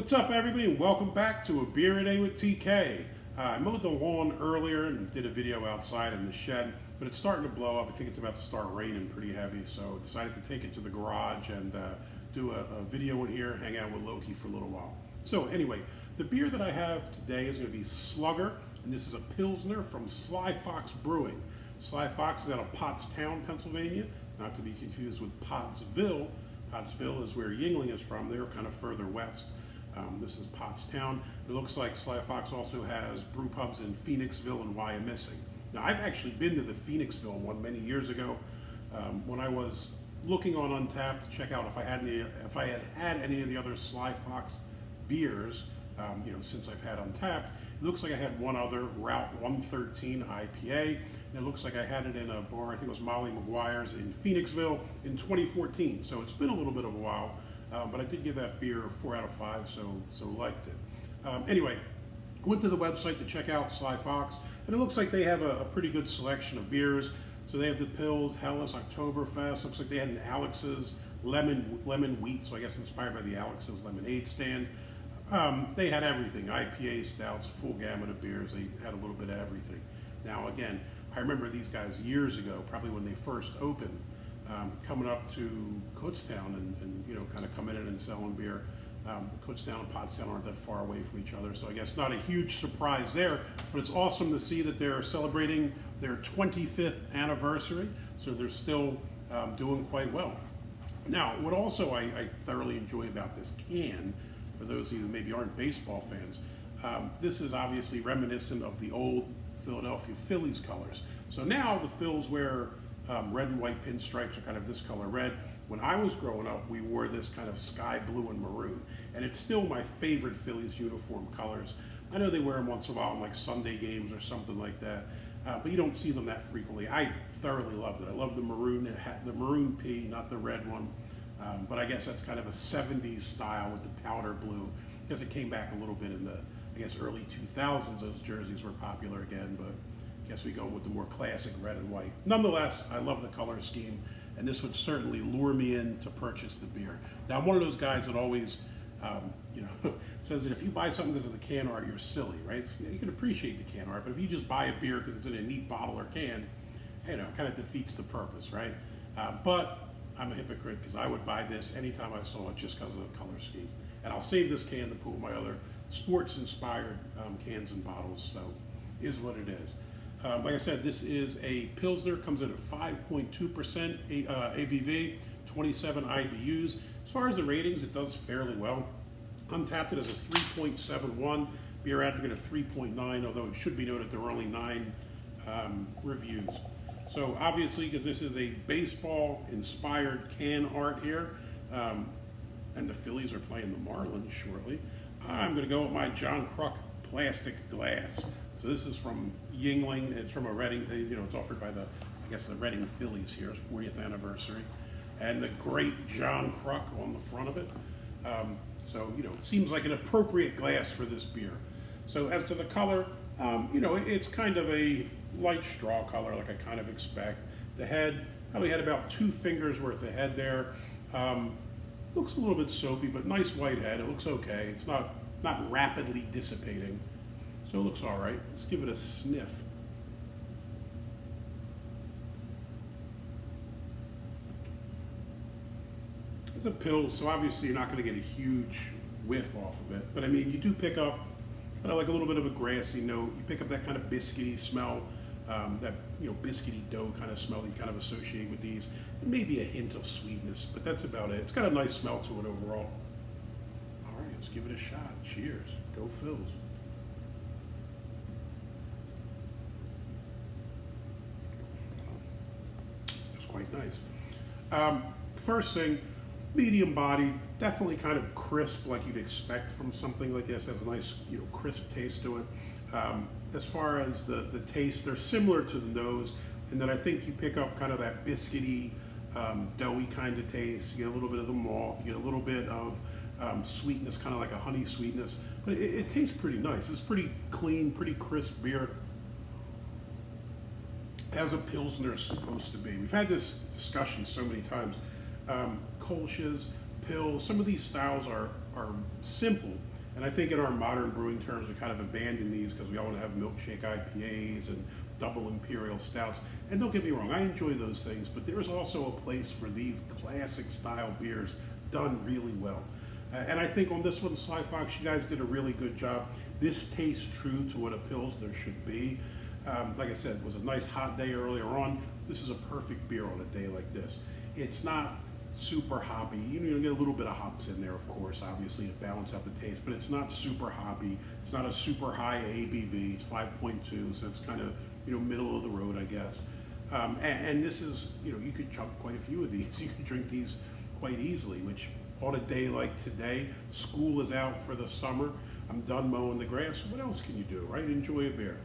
What's up, everybody, and welcome back to A Beer a Day with TK. I mowed the lawn earlier and did a video outside in the shed, but it's starting to blow up. I think it's about to start raining pretty heavy, so I decided to take it to the garage and do a video in here, hang out with Loki for a little while. So anyway, the beer that I have today is going to be Slugger, and this is a pilsner from Sly Fox Brewing. Sly Fox is out of Pottstown, Pennsylvania, not to be confused with Pottsville. Pottsville is where Yuengling is from. They're kind of further west. This is Pottstown. It looks like Sly Fox also has brew pubs in Phoenixville and Wyomissing. Now, I've actually been to the Phoenixville one many years ago when I was looking on Untapped to check out if I had had any of the other Sly Fox beers. Since I've had Untapped, it looks like I had one other, Route 113 IPA, and it looks like I had it in a bar, I think it was Molly McGuire's in Phoenixville in 2014. So it's been a little bit of a while. But I did give that beer a 4 out of 5, so liked it. Anyway, went to the website to check out Sly Fox, and it looks like they have a pretty good selection of beers. So they have the Pils, Helles, Oktoberfest. Looks like they had an Alex's lemon wheat, so I guess inspired by the Alex's lemonade stand. They had everything, IPA, stouts, full gamut of beers. They had a little bit of everything. Now again, I remember these guys years ago, probably when they first opened, coming up to Pottstown and kind of coming in and selling beer. Pottstown and Pottstown aren't that far away from each other, so I guess not a huge surprise there, but it's awesome to see that they're celebrating their 25th anniversary, so they're still doing quite well. Now, what also I thoroughly enjoy about this can, for those of you who maybe aren't baseball fans, this is obviously reminiscent of the old Philadelphia Phillies colors. So now the Phils wear red and white pinstripes are kind of this color red. When I was growing up, we wore this kind of sky blue and maroon, and it's still my favorite Phillies uniform colors. I know they wear them once in a while in like Sunday games or something like that, but you don't see them that frequently. I thoroughly loved it. I love the maroon. It had the maroon P, not the red one, but I guess that's kind of a 70s style with the powder blue, because it came back a little bit in the, I guess, early 2000s. Those jerseys were popular again, but I guess we go with the more classic red and white. Nonetheless, I love the color scheme, and this would certainly lure me in to purchase the beer. Now, I'm one of those guys that always, says that if you buy something because of the can art, you're silly, right? You can appreciate the can art, but if you just buy a beer because it's in a neat bottle or can, it kind of defeats the purpose, right? But I'm a hypocrite because I would buy this anytime I saw it just because of the color scheme. And I'll save this can to put with my other sports-inspired cans and bottles, so is what it is. Like I said, this is a Pilsner, comes in at 5.2% ABV, 27 IBUs. As far as the ratings, it does fairly well. Untapped it as a 3.71, Beer Advocate a 3.9, although it should be noted there were only 9 reviews. So obviously, because this is a baseball-inspired can art here, and the Phillies are playing the Marlins shortly, I'm going to go with my John Kruk plastic glass. So this is from Yuengling. It's from a Reading. It's offered by the Reading Phillies here. It's 40th anniversary, and the great John Kruk on the front of it. So it seems like an appropriate glass for this beer. So as to the color, it's kind of a light straw color, like I kind of expect. The head probably had about 2 fingers worth of head there. Looks a little bit soapy, but nice white head. It looks okay. It's not rapidly dissipating. So it looks all right. Let's give it a sniff. It's a pill, so obviously you're not going to get a huge whiff off of it. But I mean, you do pick up kind of like a little bit of a grassy note. You pick up that kind of biscuity smell, that biscuity dough kind of smell that you kind of associate with these. And maybe a hint of sweetness, but that's about it. It's got a nice smell to it overall. All right, let's give it a shot. Cheers. Go Phils. Quite nice. First thing, medium body, definitely kind of crisp like you'd expect from something like this. Has a nice, crisp taste to it. As far as the taste, they're similar to the nose, and then I think you pick up kind of that biscuity, doughy kind of taste. You get a little bit of the malt, you get a little bit of sweetness, kind of like a honey sweetness, but it tastes pretty nice. It's pretty clean, pretty crisp beer, as a Pilsner is supposed to be. We've had this discussion so many times. Kolsch's, Pils, some of these styles are simple, And I think in our modern brewing terms, we kind of abandon these because we all want to have milkshake IPAs and double imperial stouts. And don't get me wrong, I enjoy those things, but there is also a place for these classic style beers done really well. And I think on this one, Sly Fox, you guys did a really good job. This tastes true to what a Pilsner should be. Like I said, it was a nice hot day earlier on. This is a perfect beer on a day like this. It's not super hoppy. You get a little bit of hops in there, of course, obviously, to balance out the taste, but it's not super hoppy. It's not a super high ABV. It's 5.2, so it's kind of, middle of the road, I guess. And this is, you could chug quite a few of these. You could drink these quite easily, which on a day like today, school is out for the summer. I'm done mowing the grass. What else can you do, right? Enjoy a beer.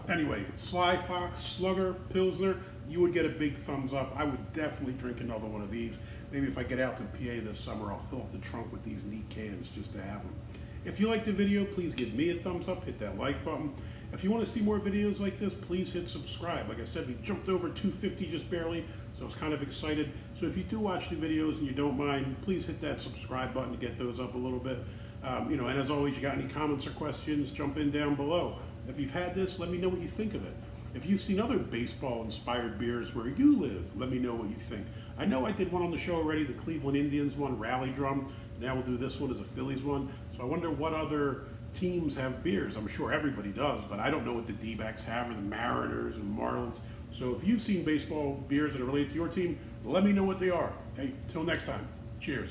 Anyway, Sly Fox, Slugger, Pilsner, you would get a big thumbs up. I would definitely drink another one of these. Maybe if I get out to PA this summer, I'll fill up the trunk with these neat cans just to have them. If you liked the video, please give me a thumbs up, hit that like button. If you want to see more videos like this, please hit subscribe. Like I said, we jumped over 250 just barely, so I was kind of excited. So if you do watch the videos and you don't mind, please hit that subscribe button to get those up a little bit. And as always, you got any comments or questions, jump in down below. If you've had this, let me know what you think of it. If you've seen other baseball-inspired beers where you live, let me know what you think. I know I did one on the show already, the Cleveland Indians one, Rally Drum. Now we'll do this one as a Phillies one. So I wonder what other teams have beers. I'm sure everybody does, but I don't know what the D-backs have, or the Mariners and Marlins. So if you've seen baseball beers that are related to your team, let me know what they are. Hey, till next time, cheers.